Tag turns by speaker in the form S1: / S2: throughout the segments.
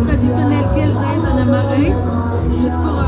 S1: Traditionnel qu'elles aient, ça n'a marre. Juste pour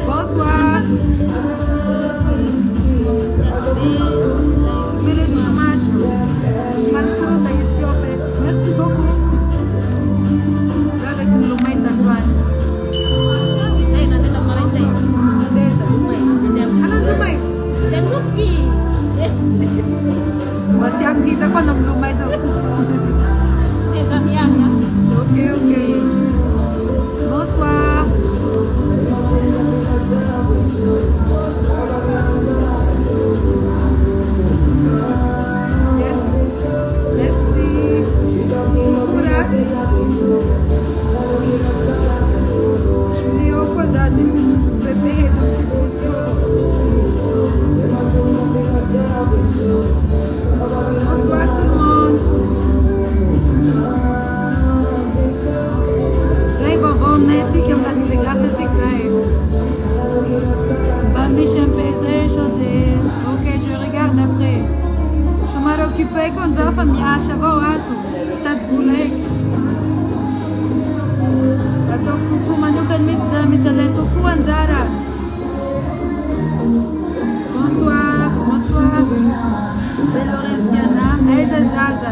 S1: Bonsoir. Merci beaucoup. Macam kita kau nak belum main tu. Okay, okay. Bonsoir. Merci. Pura. Je voulais au croisade. Préparer son petit poisson. Bonsoir tout le monde. Zay vovó neti que me das graça de Zay. Bah mes champés, ok, je regarde après. Je m'en occupé quand j'ai la famille à Chavorato. T'as de boulet. Attends, coucou, Manu Kalmitza, mais ça l'est au coup, Anzara. Bonsoir, bonsoir. C'est Laurentiana, elle c'est Zaza.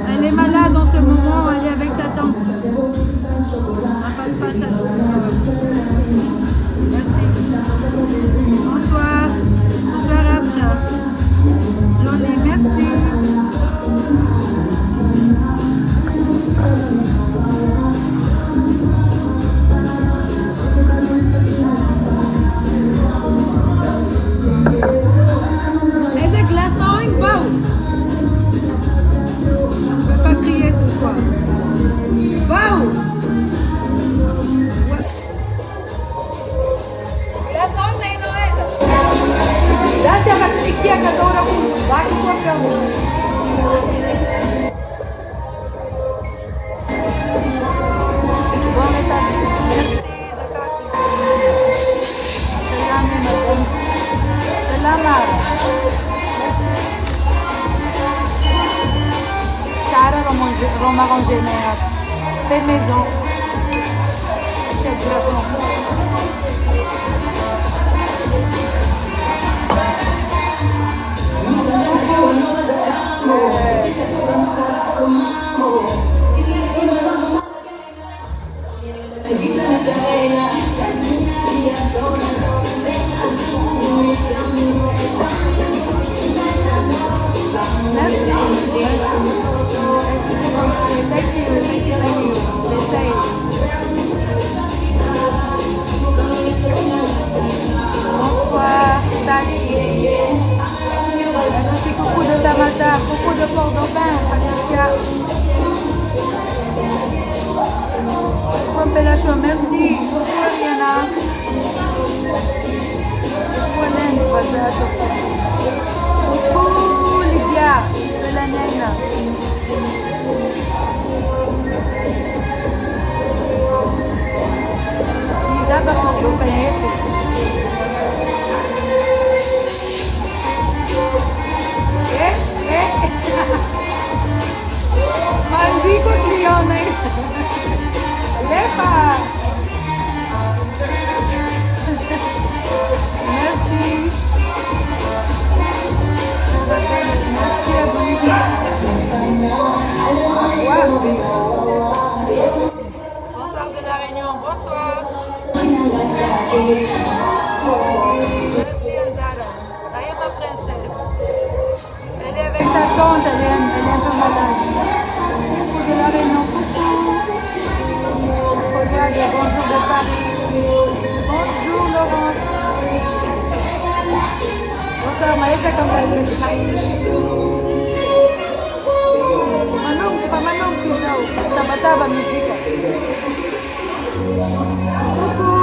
S1: Elle est malade en ce moment, elle est avec sa tante. Merci. Bonsoir. Bonsoir Abcha. Jolie, merci. Roma Rangénéa, fait maison, chez Grafon. Bonsoir, salut. Coucou de Tamata, coucou de Port-d'Aubin, Patricia. Compellation, merci. Coucou Ariana. Coucou Hélène, coucou Lydia, de la Nène. Lisa va Port-d'Aubin. Maldito Leone. Lepa. Merci. Merci à vous. Bonsoir de la Réunion. Bonsoir. Merci Anzara. Aïe ma princesse. Elle est avec sa tante, elle est un peu malade. Coucou de la Réunion, coucou. Regarde, bonjour de Paris. Bonjour Laurence. Bonsoir Maïsa, comme ça Manong, pas Manong Pizao. Taba musique. Coucou.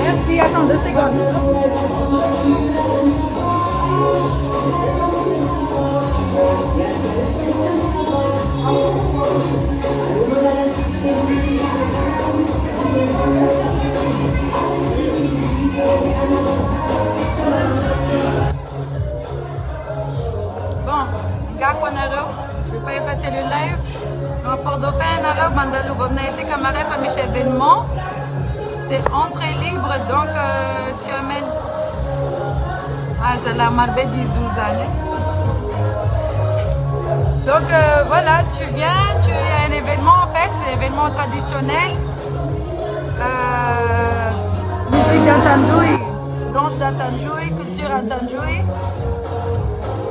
S1: Merci, attends 2 secondes. live. Fort-Dauphin, Arab, Mandalou, Bobnaïté, Camarade, Famiche événement. C'est entrée libre, donc tu amènes. Ah, c'est la Marbet d'Izouzane. Donc voilà, tu viens, tu as un événement en fait, c'est un événement traditionnel. Musique d'Antanjoui, danse d'Antanjoui, culture Antanjoui.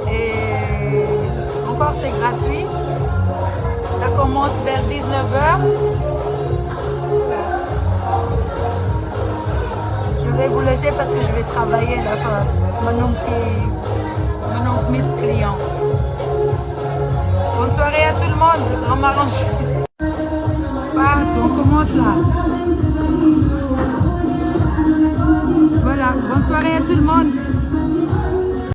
S1: Et encore c'est gratuit. Ça commence vers 19h. Je vais vous laisser parce que je vais travailler là. Mon oncle client. Bonne soirée à tout le monde. On m'arrange. On commence là. Voilà, bonne soirée à tout le monde.